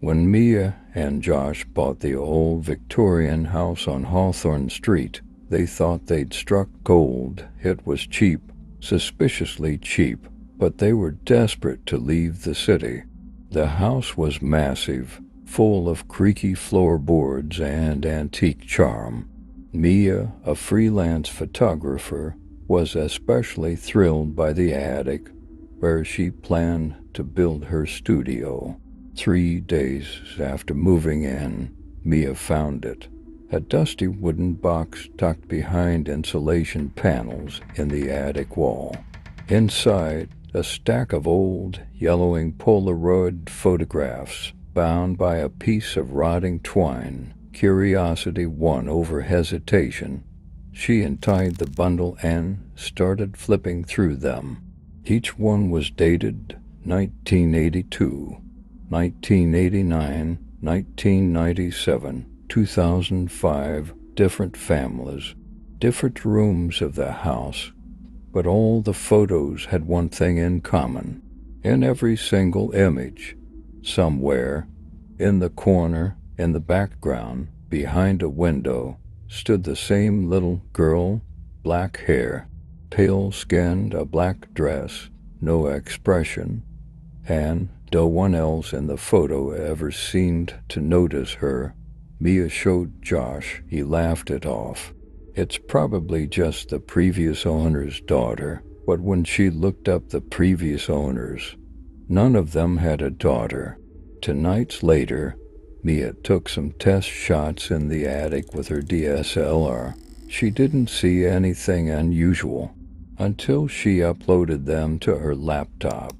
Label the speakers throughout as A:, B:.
A: When Mia and Josh bought the old Victorian house on Hawthorne Street, they thought they'd struck gold. It was cheap, suspiciously cheap, but they were desperate to leave the city. The house was massive, full of creaky floorboards and antique charm. Mia, a freelance photographer, was especially thrilled by the attic, where she planned to build her studio. 3 days after moving in, Mia found it. A dusty wooden box tucked behind insulation panels in the attic wall. Inside, a stack of old, yellowing Polaroid photographs bound by a piece of rotting twine. Curiosity won over hesitation. She untied the bundle and started flipping through them. Each one was dated 1982, 1989, 1997, 2005, different families, different rooms of the house, but all the photos had one thing in common. In every single image, somewhere, in the corner, in the background, behind a window, stood the same little girl, black hair, pale-skinned, a black dress, no expression, and no one else in the photo ever seemed to notice her. Mia showed Josh. He laughed it off. It's probably just the previous owner's daughter, but when she looked up the previous owners, none of them had a daughter. 2 nights later, Mia took some test shots in the attic with her DSLR. She didn't see anything unusual until she uploaded them to her laptop.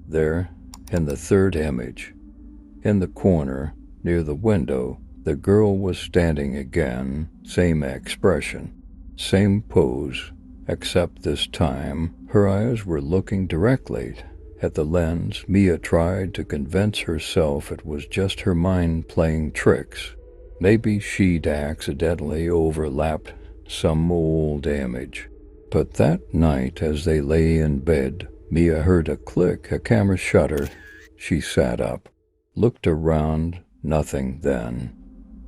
A: There, in the third image, in the corner, near the window, the girl was standing again, same expression, same pose, except this time, her eyes were looking directly at the lens. Mia tried to convince herself it was just her mind playing tricks. Maybe she'd accidentally overlapped some old image. But that night, as they lay in bed, Mia heard a click, a camera shutter. She sat up, looked around, nothing then.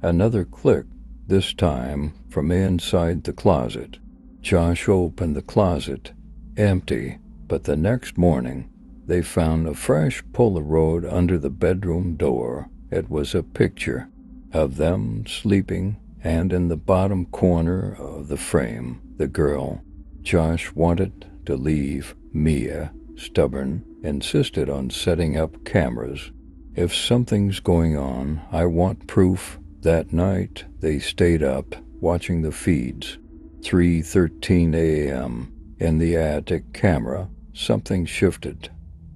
A: Another click, this time from inside the closet. Josh opened the closet, empty, but the next morning, they found a fresh Polaroid under the bedroom door. It was a picture of them sleeping, and in the bottom corner of the frame, the girl. Josh wanted to leave. Mia, stubborn, insisted on setting up cameras. If something's going on, I want proof. That night, they stayed up, watching the feeds. 3:13 a.m. In the attic camera, something shifted.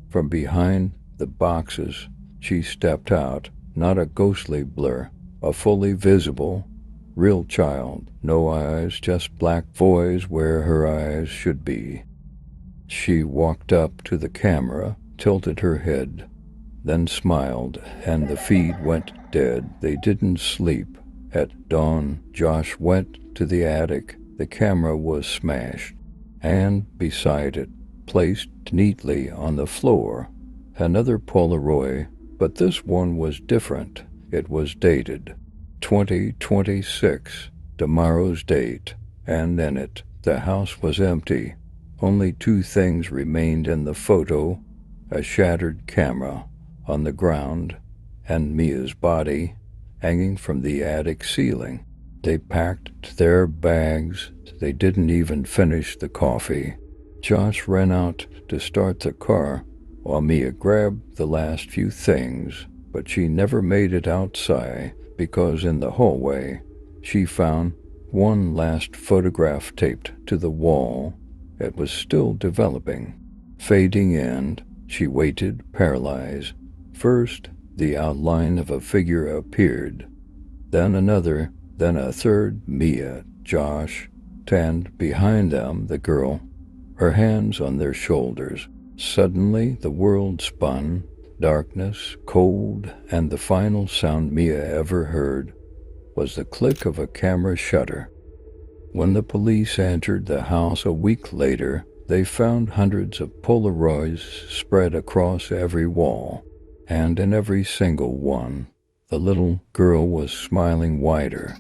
A: From behind the boxes, she stepped out, not a ghostly blur, a fully visible, real child. No eyes, just black voice where her eyes should be. She walked up to the camera, tilted her head, then smiled, and the feed went dead. They didn't sleep. At dawn, Josh went to the attic. The camera was smashed, and beside it, placed neatly on the floor, another Polaroid, but this one was different. It was dated 2026, tomorrow's date, and in it, the house was empty. Only 2 things remained in the photo: a shattered camera on the ground, and Mia's body hanging from the attic ceiling. They packed their bags. They didn't even finish the coffee. Josh ran out to start the car, while Mia grabbed the last few things, but she never made it outside because in the hallway, she found one last photograph taped to the wall. It was still developing, fading in. She waited, paralyzed. First, the outline of a figure appeared, then another, then a third. Mia, Josh, and behind them the girl, her hands on their shoulders. Suddenly the world spun, darkness, cold, and the final sound Mia ever heard was the click of a camera shutter. When the police entered the house a week later, they found hundreds of Polaroids spread across every wall, and in every single one, the little girl was smiling wider